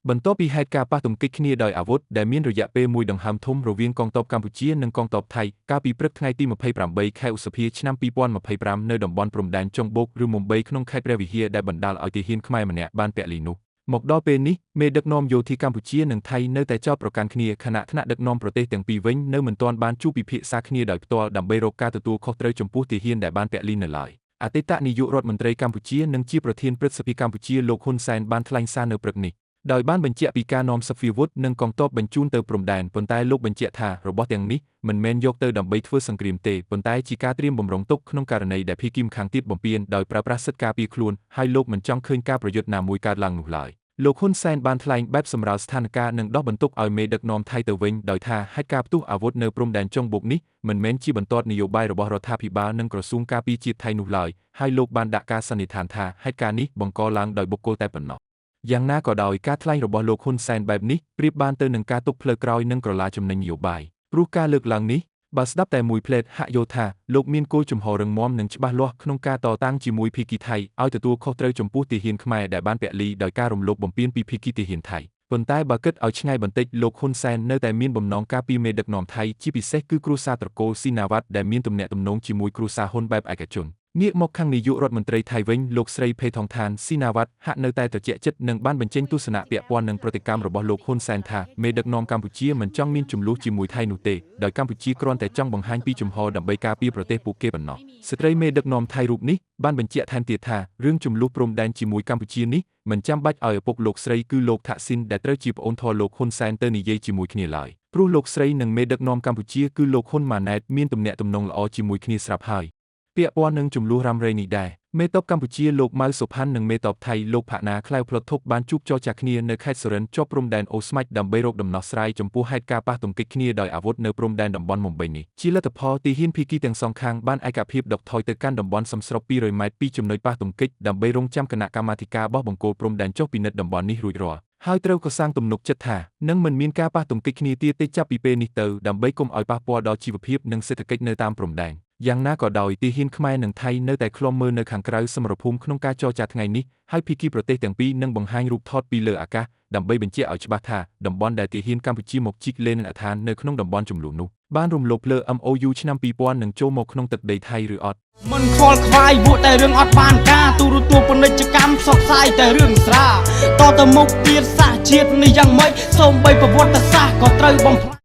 បន្ទាប់ពីហេតុការណ៍ប៉ះទង្គិចគ្នាដោយអាវុធដែលមានរយៈពេលមួយដង្ហើមធំរវាងកងទ័ពកម្ពុជានិងកងទ័ពថៃកាលពីព្រឹកថ្ងៃទី28 ខែឧសភាឆ្នាំ2025នៅតំបន់ព្រំដែនចុងបូកឬមុំបីក្នុងខេត្តព្រះវិហារដែលបណ្ដាលឲ្យទាហានខ្មែរម្នាក់បានពលីនោះមកដល់ពេលនេះមេដឹកនាំយោធាកម្ពុជានិងថៃនៅតែចោទប្រកាន់គ្នាខណៈថ្នាក់ដឹកនាំប្រទេសទាំងពីរវិញនៅមិនទាន់បានជួបពិភាក្សាគ្នាដោយផ្ទាល់ដើម្បីរកការទទួលខុសត្រូវចំពោះទាហានដែលបានពលីនៅឡើយអតីតនាយករដ្ឋមន្ត្រីកម្ពុជានិងជាប្រធានព្រឹទ្ធសភាកម្ពុជាលោកហ៊ុនសែនបានថ្លែងសារនៅព្រឹកនេះដោយបានបញ្ជាក់ពីការនាំសព្វាវុធនិងកងទ័ពបញ្ជូនទៅព្រំដែនប៉ុន្តែលោកបញ្ជាក់ថារបស់ទាំងនេះមិនមែនយកទៅដើម្បីធ្វើសង្គ្រាមទេប៉ុន្តែជាការត្រៀមបំរុងទុកក្នុងករណីដែលភាគីម្ខាងទៀតបំពានដោយប្រើប្រាស់សិទ្ធិការពារខ្លួនហើយលោកមិនចង់ឃើញការប្រយុទ្ធណាមួយកើតឡើងនោះឡើយលោកហ៊ុនសែនបានថ្លែងបែបសម្រាលស្ថានភាពនិងដោះបន្ទុកឲ្យមេដឹកនាំថៃទៅវិញដោយថាហេតុការណ៍ផ្ទុះអាវុធនៅព្រំដែនចុងបូកនេះមិនមែនជាបន្ទាត់នយោបាយរបស់រដ្ឋាភិបាលនិងក្រសួងការពារជាតិថៃនោះឡើយហើយលោកបានដាក់ការសន្និដ្ឋានថាហេតុការណ៍នេះបង្កឡើងដោយបុគ្គលតែប៉ុណ្ណោះយ៉ាងណាក៏ដោយការថ្លែងរបស់លោកហ៊ុនសែនបែបនេះប្រៀបបានទៅនឹងការទុកផ្លូវក្រោយនិងក្រឡាចំណេញនយោបាយព្រោះការលើកឡើងនេះបើស្ដាប់តែមួយផ្លេតហាក់យល់ថាលោកមានគោលជំហររឹងមាំនិងច្បាស់លាស់ក្នុងការតតាំងជាមួយភាគីថៃឲ្យទទួលខុសត្រូវចំពោះទាហានខ្មែរដែលបានពលីដោយការរំលោភបំពានពីភាគីទាហានថៃប៉ុន្តែបើគិតឲ្យឆ្ងាយបន្តិចលោកហ៊ុនសែននៅតែមានបំណងការពីមេដឹកនាំថៃជាពិសេសគឺគ្រួសារត្រកូលស៊ីណាវ៉ាត់ដែលមានទំនាក់ទំនងជាមួយគ្រួសារហ៊ុនបែបឯកជនងាកមកខាងនាយករដ្ឋមន្ត្រីថៃវិញលោកស្រីផេថងឋានស៊ីណាវ៉ាត់ហាក់នៅតែត្រជាក់ចិត្តនិងបានបញ្ចេញទស្សនៈពាក់ព័ន្ធនឹងប្រតិកម្មរបស់លោកហ៊ុនសែនថាមេដឹកនាំកម្ពុជាមិនចង់មានជម្លោះជាមួយថៃនោះទេដោយកម្ពុជាគ្រាន់តែចង់បង្ហាញពីជំហរដើម្បីការពារប្រទេសពួកគេប៉ុណ្ណោះស្ត្រីមេដឹកនាំថៃរូបនេះបានបញ្ជាក់ថែមទៀតថារឿងជម្លោះព្រំដែនជាមួយកម្ពុជានេះមិនចាំបាច់ឲ្យឪពុកលោកស្រីគឺលោកថាក់ស៊ីនដែលត្រូវជាប្អូនធម៌លោកហ៊ុនសែនទៅនិយាយជាមួយគ្នាឡើយព្រោះលោកស្រីនិងមេដឹកនាំកម្ពុជាគឺលោកហ៊ុនម៉ាណែតមានទំនាក់ទំនងល្អជាមួយគ្នាស្រាប់ហើយពាក់ព័ន្ធនឹងជម្លោះរ៉ាំរ៉ៃនេះដែរមេតបកម្ពុជាលោកម៉ៅសុផាន់និងមេតបថៃលោកផាណាក្លាវផ្លត់ធុកបានជួបចរចាគ្នានៅខេត្តសុរិន្ទជាប់ព្រំដែនអូស្មាច់ដើម្បីរកដំណោះស្រាយចំពោះហេតុការណ៍ប៉ះទង្គិចគ្នាដោយអាវុធនៅព្រំដែនតំបន់មុំបីនេះជាលទ្ធផលទាហានភាគីទាំងសងខាងបានឯកភាពដកថយទៅកាន់តំបន់សំស្រប200ម៉ែត្រពីចំណុចប៉ះទង្គិចដើម្បីរងចាំគណៈកម្មាធិការបោះបង្គោលព្រំដែនចុះពិនិត្យតំបន់នេះរួចរាល់ហើយត្រូវកសាងទំនុកចិត្តថានឹងមិនមានការប៉ះទង្គិចគ្នាទៀតទេចាប់ពីពេលនេះទៅដើម្បីកុំឲ្យប៉ះពាល់ដល់ជីវភាពនិងសេដ្ឋកិច្ចនៅតាមព្រំដែនយ៉ាងណាក៏ដោយទាហានខ្មែរនិងថៃនៅតែឃ្លាំមើលនៅខាងក្រៅសមរភូមិក្នុងការចរចាថ្ងៃនេះហើយភាគីប្រទេសទាំងពីរនឹងបង្ហាញរូបថតពីលើអាកាសដើម្បីបញ្ជាក់ឲ្យច្បាស់ថាតំបន់ដែលទាហានកម្ពុជាមកជីកលេងអដ្ឋាននៅក្នុងតំបន់ចំនួននោះបានរំលោភលើ MOU ឆ្នាំ2000នឹងចូលមកក្នុងទឹកដីថៃឬអត់មិនខ្វល់ខ្វាយពួកតែរឿងអត់បានការទូរទស្សន៍ពាណិជ្ជកម្មផ្សព្វផ្សាយតែរឿងស្រាតទៅមុខទៀតសាសជាតិនេះយ៉ាងម៉េចសូម្បីប្រវត្តិសាស្ត្រក៏ត្រូវបំផ្លាញ